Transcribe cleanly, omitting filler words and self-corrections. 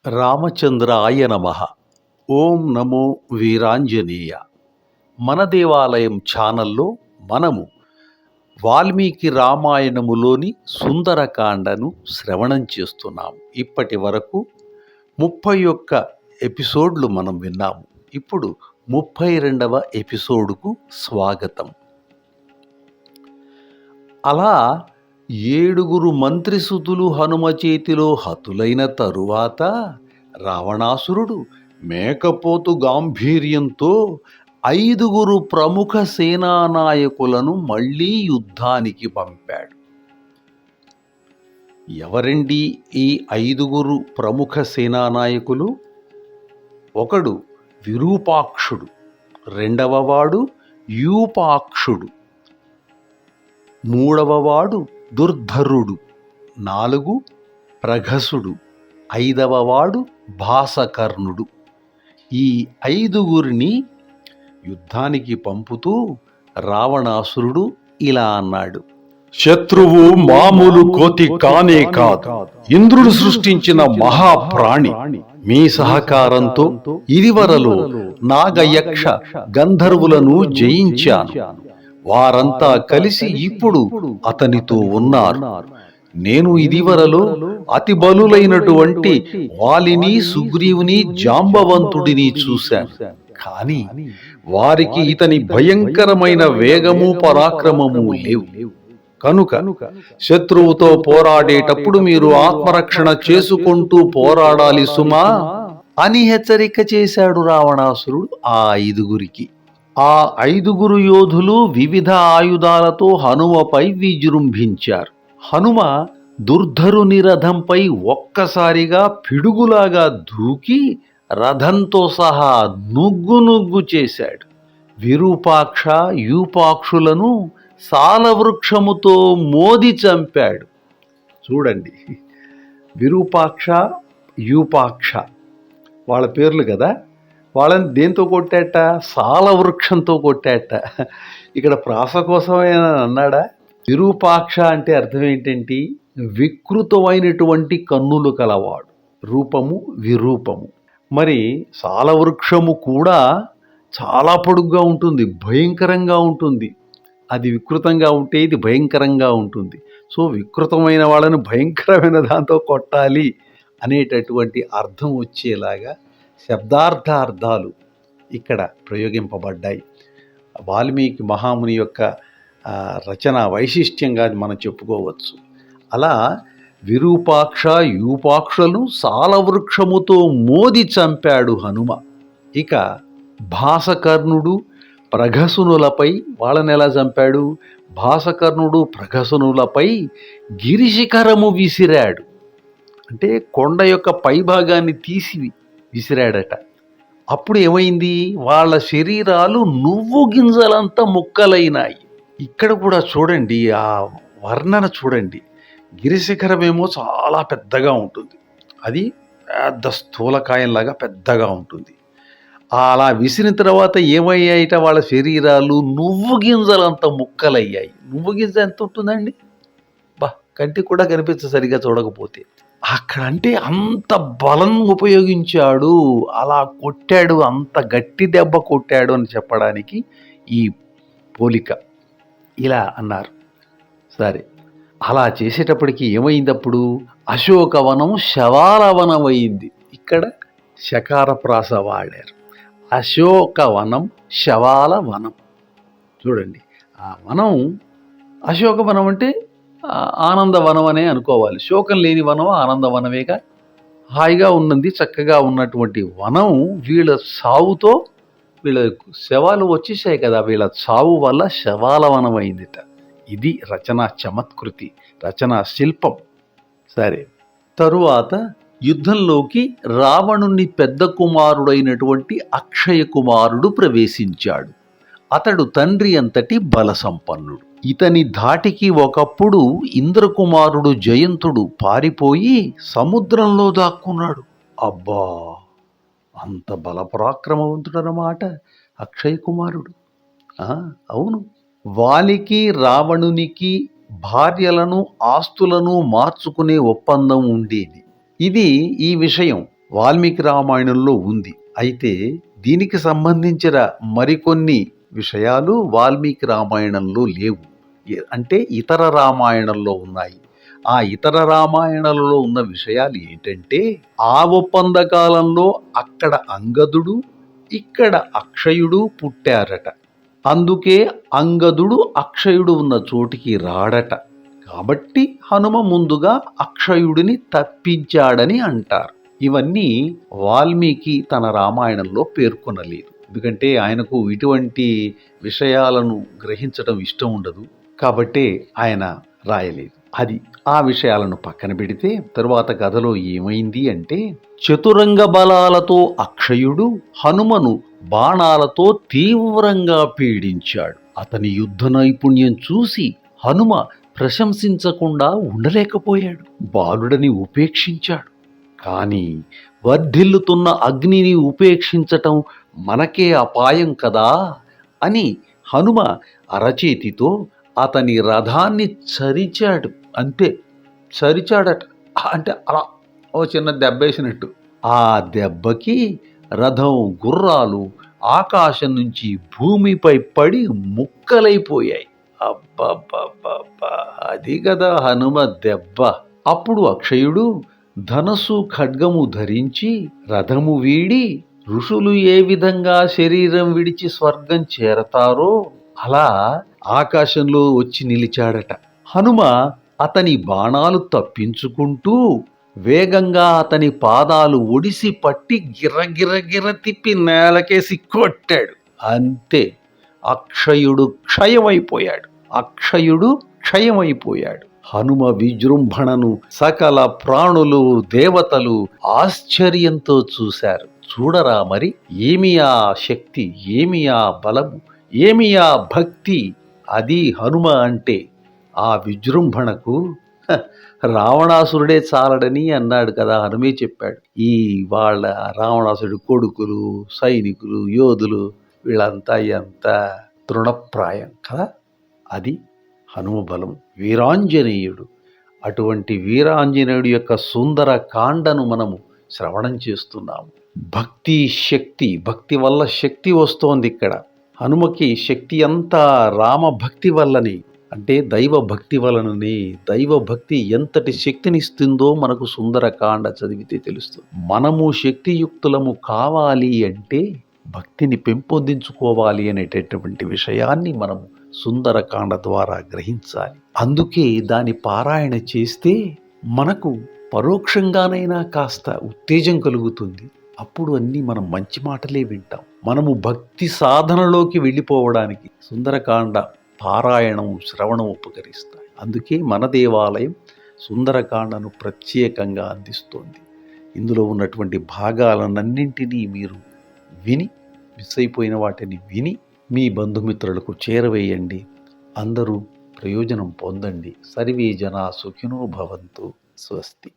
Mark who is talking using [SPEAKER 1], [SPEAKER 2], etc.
[SPEAKER 1] రామచంద్రాయ నమః. ఓం నమో వీరాంజనేయ. మన దేవాలయం ఛానల్లో మనము వాల్మీకి రామాయణములోని సుందరకాండను శ్రవణం చేస్తున్నాము. ఇప్పటి వరకు 31 ఎపిసోడ్లు మనం విన్నాము. ఇప్పుడు 32వ ఎపిసోడ్కు స్వాగతం. అలా 7 మంత్రిసుతులు హనుమ చేతిలో హతులైన తరువాత రావణాసురుడు మేకపోతు గాంభీర్యంతో 5 ప్రముఖ సేనానాయకులను మళ్ళీ యుద్ధానికి పంపాడు. ఎవరండి ఈ 5 ప్రముఖ సేనానాయకులు? ఒకడు విరూపాక్షుడు, రెండవవాడు యూపాక్షుడు, మూడవవాడు దుర్ధరుడు, 4 ప్రఘసుడు, 5వవాడు భాసకర్ణుడు. ఈ 5 యుద్ధానికి పంపుతూ రావణాసురుడు ఇలా అన్నాడు: శత్రువు మామూలు కోతి కానే కాదు, ఇంద్రుడు సృష్టించిన మహాప్రాణి. మీ సహకారంతో ఇదివరలో నాగయక్ష గంధర్వులను జయించాను. వారంతా కలిసి ఇప్పుడు అతనితో ఉన్నారు. నేను ఇదివరలో అతి బలులైనటువంటి వాలిని, సుగ్రీవుని, జాంబవంతుడిని చూశాను. కానీ వారికి ఇతని భయంకరమైన వేగము, పరాక్రమము లేవు. కనుక శత్రువుతో పోరాడేటప్పుడు మీరు ఆత్మరక్షణ చేసుకుంటూ పోరాడాలి సుమా అని హెచ్చరిక చేశాడు రావణాసురుడు ఆ 5. ఆ 5 యోధులు వివిధ ఆయుధాలతో హనుమపై విజృంభించారు. హనుమ దుర్ధరుని రథంపై ఒక్కసారిగా పిడుగులాగా దూకి రథంతో సహా నుగ్గు చేశాడు. విరూపాక్ష, యూపాక్షులను సాలవృక్షముతో మోది చంపాడు. చూడండి, విరూపాక్ష, యూపాక్ష వాళ్ళ పేర్లు కదా. వాళ్ళని దేంతో కొట్టాట? సాలవృక్షంతో కొట్టాట. ఇక్కడ ప్రాస కోసమేనా అన్నాడా? విరూపాక్ష అంటే అర్థం ఏంటంటే వికృతమైనటువంటి కన్నులు కలవాడు, రూపము విరూపము. మరి సాలవృక్షము కూడా చాలా పొడుగ్గా ఉంటుంది, భయంకరంగా ఉంటుంది. అది వికృతంగా ఉంటే ఇది భయంకరంగా ఉంటుంది. సో వికృతమైన వాళ్ళని భయంకరమైన దాంతో కొట్టాలి అనేటటువంటి అర్థం వచ్చేలాగా శబ్దార్థాలు ఇక్కడ ప్రయోగింపబడ్డాయి. వాల్మీకి మహాముని యొక్క రచన వైశిష్ట్యంగా మనం చెప్పుకోవచ్చు. అలా విరూపాక్ష, యూపాక్షులను సాలవృక్షముతో మోది చంపాడు హనుమ. ఇక భాసకర్ణుడు, ప్రఘసునులపై వాళ్ళని ఎలా చంపాడు? భాసకర్ణుడు ప్రఘసునులపై గిరిశిఖరము విసిరాడు. అంటే కొండ యొక్క పైభాగాన్ని తీసి విసిరాడట. అప్పుడు ఏమైంది? వాళ్ళ శరీరాలు నువ్వు గింజలంతా ముక్కలైనాయి. ఇక్కడ కూడా చూడండి, ఆ వర్ణన చూడండి. గిరిశిఖరమేమో చాలా పెద్దగా ఉంటుంది, అది పెద్ద స్థూలకాయంలాగా పెద్దగా ఉంటుంది. అలా విసిరిన తర్వాత ఏమయ్యాయిట? వాళ్ళ శరీరాలు నువ్వు గింజలంత ముక్కలయ్యాయి. నువ్వు గింజ ఎంత ఉంటుందండి? కంటికి కూడా కనిపించదు సరిగా చూడకపోతే. అక్కడ అంటే అంత బలం ఉపయోగించాడు, అలా కొట్టాడు, అంత గట్టి దెబ్బ కొట్టాడు అని చెప్పడానికి ఈ పోలిక. ఇలా అన్నారు. సరే, అలా చేసేటప్పటికి ఏమైంది? అప్పుడు అశోకవనం శవాలవనం అయింది. ఇక్కడ శకార ప్రాస వాడారు. అశోకవనం శవాల వనం. చూడండి, ఆ వనం అశోకవనం అంటే ఆనందవనం అనే అనుకోవాలి. శోకం లేని వనం ఆనందవనమేగా. హాయిగా ఉన్నది, చక్కగా ఉన్నటువంటి వనం వీళ్ళ సావుతో వీళ్ళ శవాలు వచ్చేసాయి కదా, వీళ్ళ సావు వల్ల శవాల వనం అయిందిట. ఇది రచనా చమత్కృతి, రచనా శిల్పం. సరే, తరువాత యుద్ధంలోకి రావణుని పెద్ద కుమారుడైనటువంటి అక్షయ కుమారుడు ప్రవేశించాడు. అతడు తండ్రి అంతటి బల సంపన్నుడు. ఇతని ధాటికి ఒకప్పుడు ఇంద్రకుమారుడు జయంతుడు పారిపోయి సముద్రంలో దాక్కున్నాడు. అబ్బా, అంత బలపరాక్రమవంతుడన్నమాట అక్షయ కుమారుడు. అవును, వాలికి రావణునికి భార్యలను, ఆస్తులను మార్చుకునే ఒప్పందం ఉండేది. ఈ విషయం వాల్మీకి రామాయణంలో ఉంది. అయితే దీనికి సంబంధించిన మరికొన్ని విషయాలు వాల్మీకి రామాయణంలో లేవు. అంటే ఇతర రామాయణంలో ఉన్నాయి. ఆ ఇతర రామాయణాలలో ఉన్న విషయాలు ఏంటంటే, ఆ ఒప్పంద కాలంలో అక్కడ అంగదుడు, ఇక్కడ అక్షయుడు పుట్టారట. అందుకే అంగదుడు అక్షయుడు ఉన్న చోటికి రాడట. కాబట్టి హనుమ ముందుగా అక్షయుడిని తప్పించాడని అంటారు. ఇవన్నీ వాల్మీకి తన రామాయణంలో పేర్కొనలేదు. ఎందుకంటే ఆయనకు ఇటువంటి విషయాలను గ్రహించడం ఇష్టం ఉండదు. కాబట్టే ఆయన రాయలేదు. అది ఆ విషయాలను పక్కన పెడితే తరువాత కథలో ఏమైంది అంటే, చతురంగ బలాలతో అక్షయుడు హనుమను బాణాలతో తీవ్రంగా పీడించాడు. అతని యుద్ధ నైపుణ్యం చూసి హనుమ ప్రశంసించకుండా ఉండలేకపోయాడు. బాలుడని ఉపేక్షించాడు. కానీ వర్ధిల్లుతున్న అగ్నిని ఉపేక్షించటం మనకే అపాయం కదా అని హనుమ అరచేతితో అతని రథాన్ని చరిచాడు. అంతే, చరిచాడట. అంటే అలా ఓ చిన్న దెబ్బేసినట్టు. ఆ దెబ్బకి రథం, గుర్రాలు ఆకాశం నుంచి భూమిపై పడి ముక్కలైపోయాయి. అబ్బబ్బబ్బబ్బా, అది కదా హనుమ దెబ్బ. అప్పుడు అక్షయుడు ధనస్సు, ఖడ్గము ధరించి రథము వీడి ఋషులు ఏ విధంగా శరీరం విడిచి స్వర్గం చేరతారో అలా ఆకాశంలో వచ్చి నిలిచాడట. హనుమ అతని బాణాలు తప్పించుకుంటూ వేగంగా అతని పాదాలు ఒడిసి పట్టి గిర్రగిర్రగిర్ర తిప్పి నేలకేసి కొట్టాడు. అంతే, అక్షయుడు క్షయమైపోయాడు. హనుమ విజృంభణను సకల ప్రాణులు, దేవతలు ఆశ్చర్యంతో చూశారు. చూడరా మరి, ఏమి ఆ శక్తి, ఏమి ఆ బలము, ఏమి ఆ భక్తి! అది హనుమ అంటే. ఆ విజృంభణకు రావణాసురుడే చాలడని అన్నాడు కదా, హనుమే చెప్పాడు. ఈ వాళ్ళ రావణాసురుడి కొడుకులు, సైనికులు, యోధులు వీళ్ళంతా ఎంత తృణప్రాయం కదా. అది హనుమ బలం. వీరాంజనేయుడు, అటువంటి వీరాంజనేయుడి యొక్క సుందర కాండను మనము శ్రవణం చేస్తున్నాము. భక్తి వల్ల శక్తి వస్తోంది ఇక్కడ. హనుమకి శక్తి అంతా రామభక్తి వల్లని, అంటే దైవభక్తి వలనని. దైవభక్తి ఎంతటి శక్తినిస్తుందో మనకు సుందరకాండ చదివితే తెలుస్తుంది. మనము శక్తియుక్తులము కావాలి అంటే భక్తిని పెంపొందించుకోవాలి అనేటటువంటి విషయాన్ని మనము సుందరకాండ ద్వారా గ్రహించాలి. అందుకే దాని పారాయణ చేస్తే మనకు పరోక్షంగానైనా కాస్త ఉత్తేజం కలుగుతుంది. అప్పుడు అన్నీ మనం మంచి మాటలే వింటాం. మనము భక్తి సాధనలోకి వెళ్ళిపోవడానికి సుందరకాండ పారాయణం, శ్రవణం ఉపకరిస్తాయి. అందుకే మన దేవాలయం సుందరకాండను ప్రత్యేకంగా అందిస్తోంది. ఇందులో ఉన్నటువంటి భాగాలన్నింటినీ మీరు విని, మిస్ అయిపోయిన వాటిని విని మీ బంధుమిత్రులకు చేరవేయండి. అందరూ ప్రయోజనం పొందండి. సర్వే జనా సుఖినో భవంతు. స్వస్తి.